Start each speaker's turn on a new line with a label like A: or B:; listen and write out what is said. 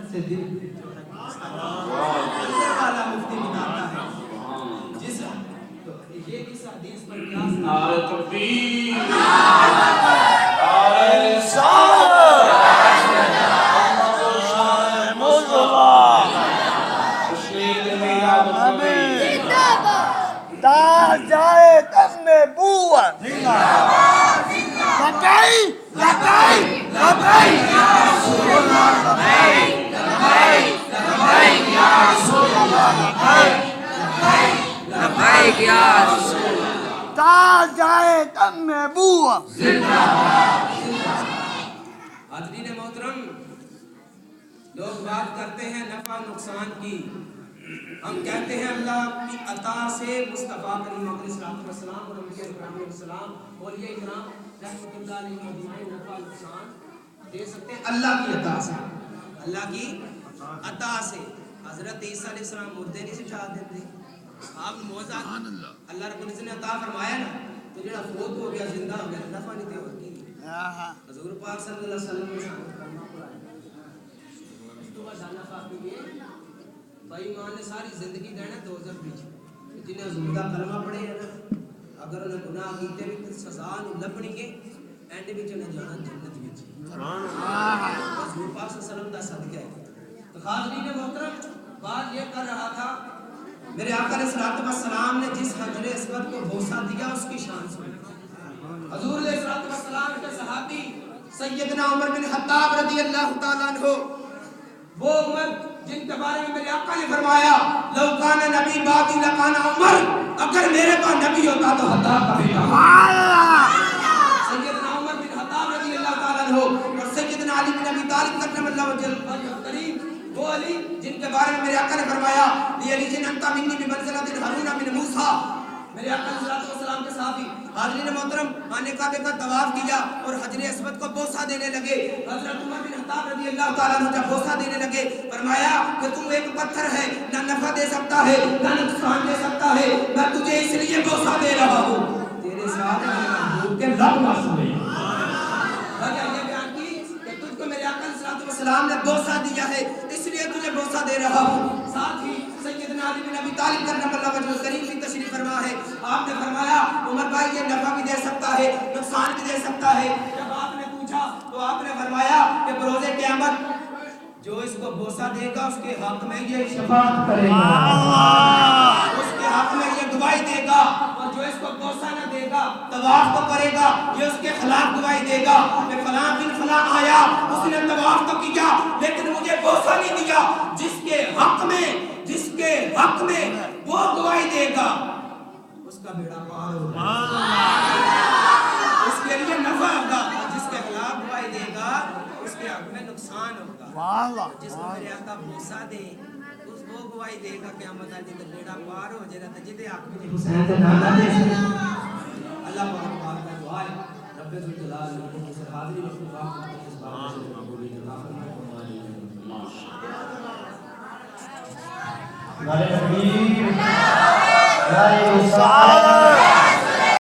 A: سے دل جو ہے اندر والا مفتی بتاتا ہے جس تو یہ اس حدیث پر قیاس
B: نعرہ تکبیر
C: جائے تم میں بوا لبائی لبائی لبائی یا رسول اللہ لبائی لبائی لبائی یا رسول اللہ لبائی لبائی لبائی یا رسول اللہ تا جائے تم میں بوا زندہ
A: حاضرین محترم لوگ بات کرتے ہیں نفع نقصان کی ہم کہتے ہیں اللہ کی عطا سے مصطفیٰ کریم علیہ السلام اور انبیاء کرام علیہ السلام اولیاء کرام رحمۃ اللہ علیہ مجمعین نفع نقصان دے سکتے ہیں اللہ کی عطا سے اللہ کی عطا سے حضرت عیسیٰ علیہ السلام مردے نہیں سٹھا دیتے آپ موعظہ اللہ رب العزت نے عطا فرمایا نا تو جڑا فوت ہو گیا زندہ ہو گیا نفع نہیں دے اور کی حضور پاک صلی اللہ علیہ وسلم نے کلمہ پڑھایا اس تو بعد نفع کے لیے بھائی ایمان نے ساری زندگی دینا دوزخ وچ جنہیں حضور دا کلمہ پڑھے ہے نا اگر انہیں گناہ کیتے بھی تو سزا نہیں لبنی کے اینڈ وچ انہیں جانا جنت وچ حضور پاک صلی اللہ علیہ وسلم دا صدقہ ہے تو حاضرین محترم بات یہ کر رہا تھا میرے آقا علیہ السلام نے جس حجر اسود کو بوسہ دیا اس کی شان سنی حضور علیہ السلام کے صحابی سیدنا عمر بن خطاب رضی اللہ تعالیٰ عنہ وہ عمر جن کے بارے میں میرے آقا نے فرمایا لو کان نبی باقی لکان عمر اگر میرے پاس نبی ہوتا تو خطاب کہتا سیدنا عمر بن خطاب رضی اللہ تعالیٰ عنہ اور سیدنا علی بن ابی طالب کرم اللہ وجل کریم وہ علی جن کے بارے میں میرے آقا نے فرمایا علی جن انتا منی بمنزلت ہارون بن موسیٰ میرے آقا علیہ السلام کے صحابی حاضرین محترم آنے کعبے کا طواف کیا اور حجر اسود کو بوسہ دینے لگے حضرت عمر بن خطاب رضی اللہ تعالیٰ عنہ جب بوسہ دینے لگے فرمایا کہ تم ایک پتھر ہے نہ نفع دے سکتا ہے نہ نقصان دے سکتا ہے میں تجھے اس لیے بوسہ دے رہا ہوں تیرے ساتھ محبوب کے لب معصوم ہے وجہ یہ بیان کی کہ تجھ کو میرے آقا علیہ السلام نے بوسہ دیا ہے اس لیے تجھے بوسہ دے رہا ہوں ساتھ ہی سیدنا علی بن ابی طالب کرم اللہ وجہ کریم کی تشریف فرما ہے آپ نے فرمایا عمر بھائی یہ نفع بھی دے سکتا ہے نقصان بھی دے سکتا ہے جب آپ نے پوچھا تو آپ نے فرمایا کہ بروز قیامت جو اس کو بوسہ دے گا اس کے حق میں یہ شفاعت کرے گا اس کے حق میں یہ گواہی دے گا اور جو اس کو بوسہ نہ دے گا طواف تو کرے گا یہ اس کے خلاف گواہی دے گا کہ فلاں بن فلاں آیا اس نے طواف تو کیا لیکن مجھے بوسہ نہیں دیا جس کے حق میں وہ گواہی دے گا اس کا بیڑا پار ہوگا اس کے لیے نفع ہوگا جس کے خلاف گواہی دے گا اس کے حق میں نقصان ہوگا جس کو میرے آقا بوسہ دے اس وہ گواہی دے گا قیامت والے دن بیڑا پار ہو جائے گا جدے حق میں حسین سے نانا دے سکے اللہ پاک کا دعا ہے رب ذوالجلال والکرام سے حاضری مخلوقات کو اس بات سے قبول فرمائے نعرہ تکبیر نعرہ رسالت